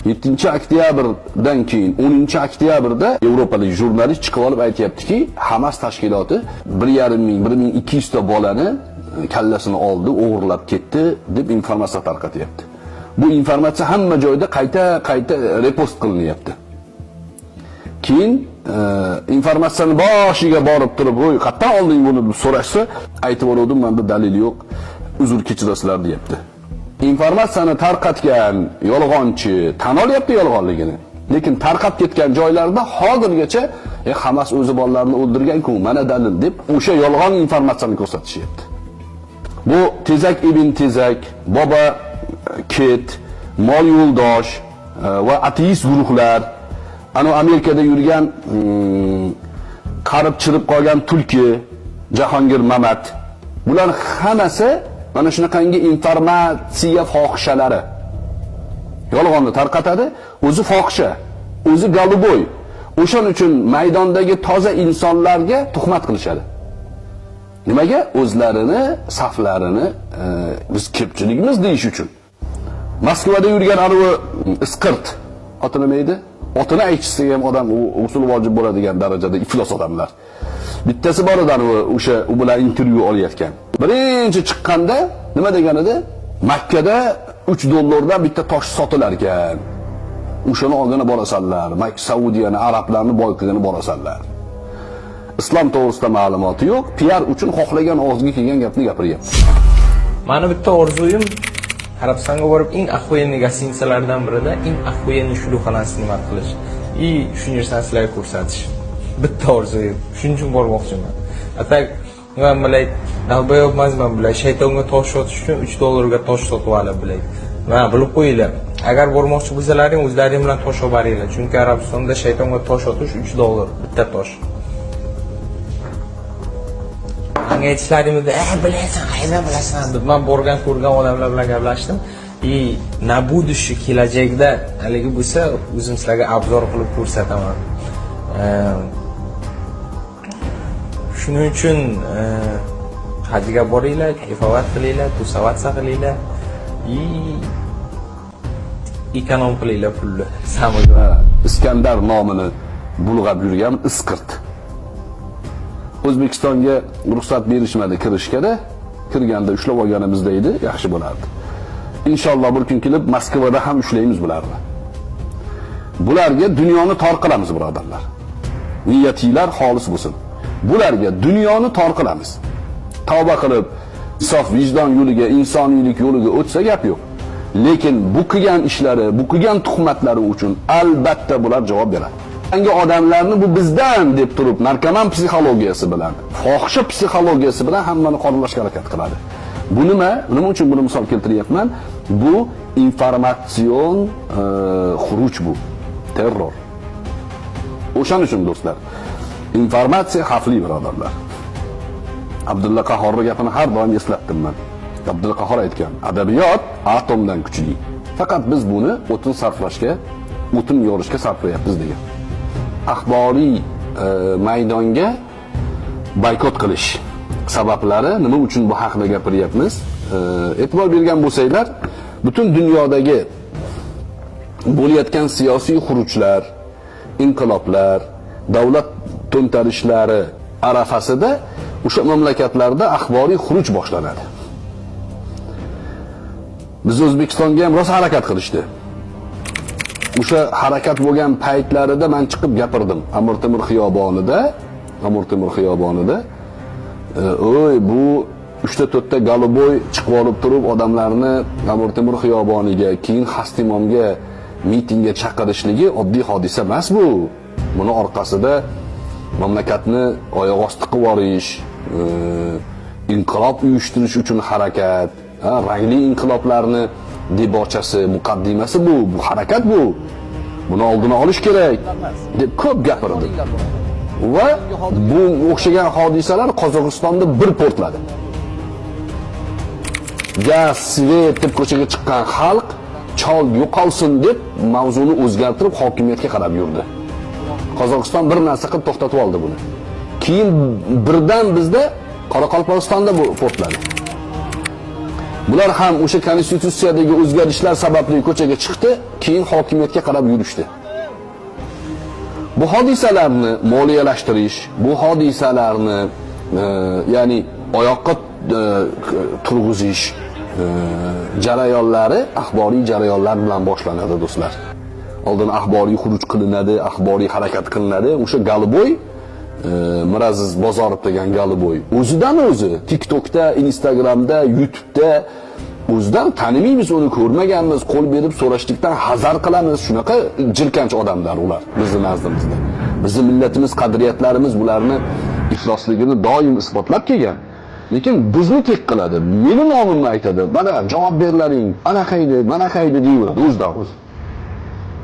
7-oktyabrdan keyin 10-oktyabrda Yevropalik jurnalist chiqib olib aytayaptiki, Hamas tashkiloti 1,5-1200 ta bolani kallasini oldi, o'g'irlab ketdi deb informatsiya tarqatyapti. Bu informatsiya hamma joyda qayta repost qilinyapti. Keyin informatsiyani boshiga borib turib, "Voy, qayerdan olding buni?" deb so'rashsa, aytib o'rdim, "Menda dalil yo'q, uzr kechirasizlar" deyapti. Informatsiyani tarqatgan yolg'onchi tan olyapti yolg'onligini. Lekin tarqab ketgan joylarda hozirgacha Hamas o'zi bolalarni o'ldirgan-ku, mana dalil deb o'sha yolg'on informatsiyani ko'rsatishyapti. Bu tezak ibn tezak, boba ket, mol yo'ldosh va ateist guruhlar, ana Amerikada yurgan qarib chirib qolgan tulki Jahongir Mamat, bular hammasi mana shunaqangi informatsiya fohishalari. Yolg'onni tarqatadi, o'zi fohisha, o'zi galuboy. O'shaning uchun maydondagi toza insonlarga tuhmat qilishadi. Nimaga? O'zlarini, saflarini biz ko'pchiligimiz deyish uchun. Moskvada yurgan anavi isqirt, oti nima edi? Otini aytishsa ham odam usul vojib bo'ladigan darajada iflos odamlar. Bittasi bor edi o'sha u bilan intervyu olayotgan. Birinchi chiqqanda nima degan edi? Makkada $3 bitta tosh sotilar ekan. O'shani olgani borasanlar, Makka Saudiyani, arablarni boy qilgani borasanlar. Islom to'g'risida ma'lumoti yo'q, PR uchun xohlagan og'ziga kelgan gapni gapiryapti. Mani bitta orzuyim Arabistonga borib eng охуенный gostinitsalardan birida eng охуенный shuluxonasi nima qilish. Shu narsani sizlarga ko'rsatish. Bitta orzuyim. Shuning uchun bormoqchiman. Atak men bilay, dalboyobmazman bilay, shaytonga tosh sotish uchun $3 ga tosh sotib olib bilay. Mana bilib qo'yinglar. Agar bormoqchi bo'lsalaring, o'zlaring bilan tosh olib boringlar. Chunki Arabistonda shaytonga tosh sotish $3 bitta tosh. Menga aytishlaringizda, bilasan, qayerdan bilasan deb men borgan ko'rgan odamlar bilan gaplashdim. Na budushi kelajakda haligi bo'lsa, o'zim sizlarga obzor qilib ko'rsataman. Shuning uchun hajga boringlar, kayfovat qilinglar, tusavatsa qilinglar. Ekonom qilinglar pulni. Iskandar nomini bulg'ab yurgan isqirt. O'zbekistonga ruxsat berishmadi kirishga-da, kirganda ushlab olganimizda edi, yaxshi bo'lardi. Inshaalloh bir kun kelib Moskvada ham ushlaymiz bularni. Bularga dunyoni tor qilamiz, birodarlar. Niyatinglar xolis bo'lsin. Bularga dunyoni tor qilamiz. Tavba qilib, sof vijdon yo'liga, insoniylik yo'liga o'tsa gap yo'q. Lekin bu qilgan ishlari, bu qilgan tuhmatlari uchun albatta bular javob beradi. Yangi odamlarni bu bizdan deb turib, narkoman psixologiyasi bilan, fohisha psixologiyasi bilan hammani qoralashga harakat qiladi. Bu nima? Nima uchun buni misol keltiryapman? Bu informatsion xuruj bu, terror. O'shaning uchun do'stlar, informatsiya xavfli birodarlar. Abdulla Qahhorning gapini har doim eslatdim men. Abdulla Qahhor aytgan, adabiyot atomdan kuchli. Faqat biz buni o'tin sarflashga, o'tin yorishga sarflayapmiz degan. Axboriy maydonga boykot qilish sabablari nima uchun bu haqida gapiryapmiz? E'tibor bergan bo'lsanglar, butun dunyodagi bo'layotgan siyosiy xurujlar, inqiloblar, davlat to'ntarishlari arafasida o'sha mamlakatlarda axboriy xuruj boshlanadi. Biz O'zbekistonga ham rosa harakat qilishdi. O'sha harakat bo'lgan paytlarida men chiqib gapirdim. Amir Temur xiyobonida, "Oy, bu 3-4 ta galuboy chiqib olib turib odamlarni Amir Temur xiyoboniga, keyin Xastimomga mitingga chaqirishligi oddiy hodisa emas bu. Buni orqasida mamlakatni oyoq osti qilib yuborish, inqilob uyushtirish uchun harakat, rangli inqiloblarni debochasi, muqaddimasi bu harakat bu. Buni oldini olish kerak deb ko'p gapirdi. Va bu o'xshagan hodisalar Qozog'istonda bir portladi. Gaz, svet deb ko'chaga chiqqan xalq chol yo'qolsin deb mavzuni o'zgartirib hokimiyatga qarab yurdi. Qozog'iston bir narsa qilib to'xtatib oldi buni. Keyin birdan bizda Qoraqalpog'istonda bu portladi. Bular ham o'sha konstitutsiyadagi o'zgarishlar sababli ko'chaga chiqdi, keyin hokimiyatga qarab yurishdi. Bu hodisalarni moliyalashtirish, bu hodisalarni ya'ni oyoqqa turg'izish jarayonlari axboriy jarayonlar bilan boshlanadi do'stlar. Oldin axboriy xuruj qilinadi, axboriy harakat qilinadi. O'sha Galiboy, Miraziz Bozorov degan Galiboy o'zidan o'zi TikTokda, Instagramda, YouTube'da o'zidan tanimaymiz, uni ko'rmaganmiz, qo'l berib so'rashlikdan hazar qilamiz. Shunaqa jirkanch odamlar ular bizning nazdimizda. Bizning millatimiz, qadriyatlarimiz bularni iflosligini doim isbotlab kelgan. Lekin bizni tek qiladi. Meni nomimni aytadi. Mana javob berlaring, anaqa edi deyveradi o'zidan o'zi.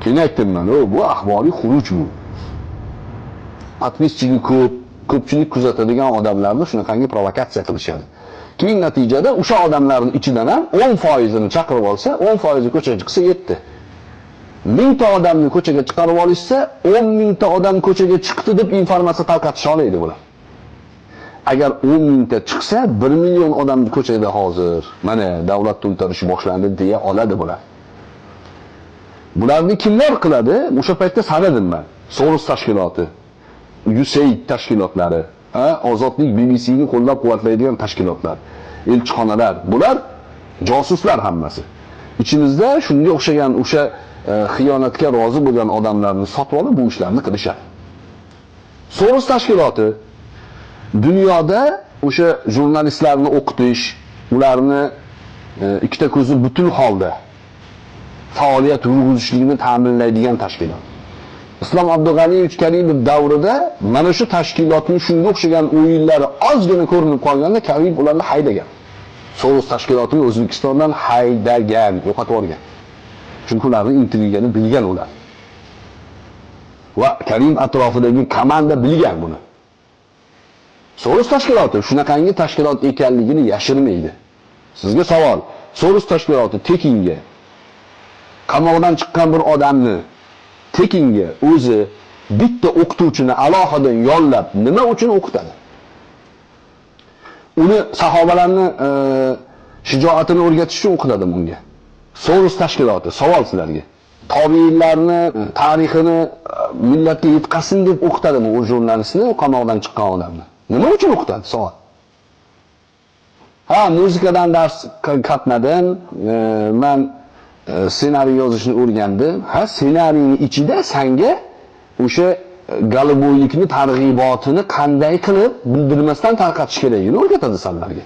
Keyin aytdim men, bu axboriy xuruj bu. Atvischiga ko'pchilik kuzatadigan odamlarni shunaqangi provokatsiya qilishadi. Keyin natijada o'sha odamlarning ichidan ham 10%ni chaqirib olsa, 10% ko'chaga chiqsa yetdi. 1000 ta odamni ko'chaga chiqarib olishsa, 10 mingta odam ko'chaga chiqdi deb informatsiya tarqatish oladi bular. Agar 10 mingta chiqsa, 1 million odamni ko'chada hozir mana davlat to'ntarishi boshlandi deya oladi bular. Bularni kimlar qiladi? O'sha paytda sanadim men. Soros tashkiloti, USAID tashkilotlari, Ozodlik, BBC'ni qo'llab-quvvatlaydigan tashkilotlar, elchixonalar, bular josuslar hammasi. Ichimizda shunga o'xshagan o'sha xiyonatga rozi bo'lgan odamlarni sotib olib bu ishlarni qilishadi. Soros tashkiloti dunyoda o'sha jurnalistlarni o'qitish, ularni ikkita ko'zi butun holda faoliyat yurgizishlikni ta'minlaydigan tashkilot. Islom Abdug'aniyevich Karimov davrida mana shu tashkilotning shunga o'xshagan o'yinlari ozgina ko'rinib qolganda Karimov ularni haydagan. Soros tashkilotini O'zbekistondan haydagan, yo'qotib yuborgan. Chunki ularning intrigani bilgan ular. Va Karim atrofidagi komanda bilgan buni. Soros tashkiloti shunaqangi tashkilot ekanligini yashirmaydi. Sizga savol, Soros tashkiloti tekinga qamoqdan chiqqan bir odamni tekinga o'zi bitta o'qituvchini alohida yollab nima uchun o'qitadi? Uni sahobalarni shijoatini o'rgatish uchun o'qitadimi unga? Soros tashkiloti savol sizlarga. Tobiinlarni tarixini millatga yetkazsin deb o'qitadimi u jurnalistni, qamoqdan chiqqan odamni? Nima uchun o'qitadi? Savol. Muzikadan dars qatnadim, men ssenariy yozishni o'rgandim. Ssenariyning ichida senga o'sha Galiboylikni targ'ibotini qanday qilib bildirmasdan tarqatish kerakligini o'rgatadi sizlarga.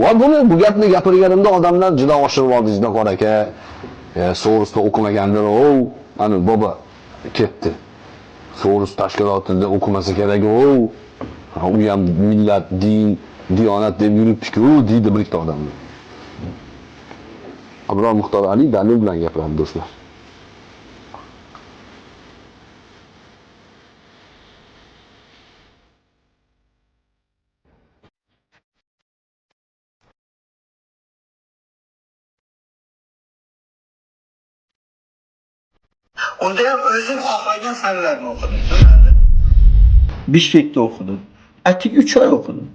Va bu gapni gapirganimda odamlar juda oshirib oldingizda qor aka, Sorosda o'qimagandir, mana bobo ketdi. Soros tashkilotida o'qimasa kerak, u ham millat, din, diyonat deb yuribdi-ku, deydi bir ikkita odamlar. Abror Muxtor Ali dalil bilan gapiradi do'stlar. Unda ham o'zim xohlagan fanlarni o'qidim. Bishkekda o'qidim. Atik 3 oy o'qidim.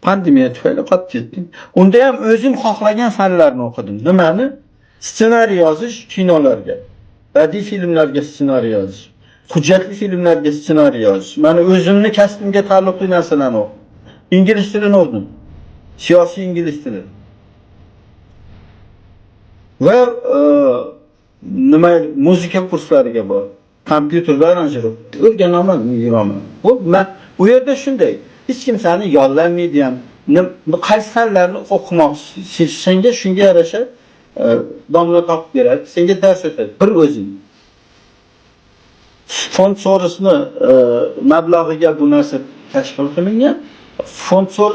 Pandemiya tufayli qolib ketdim. Unda ham o'zim xohlagan fanlarni o'qidim. Nimani? Ssenariy yozish kinolarga, badiiy filmlarga ssenariy yozish, hujjatli filmlarga ssenariy yozish. Mana o'zimni kasbimga taalluqli narsalarni o'qidim. Ingliz tilini o'qidim. Siyosiy ingliz tili. Va muzika kurslariga bor. Kompyuterda aranjirovka o'rganaman, yuraman. Men u yerda shunday, hech kim seni yollamaydi ham. Qaysi fanlarni o'qimoqchi, senga shunga yarasha domla topib beradi, senga dars o'tadi, bir o'zing. Fond Sorosni mablag'iga bu narsa tashkil qilingan. Fond Soros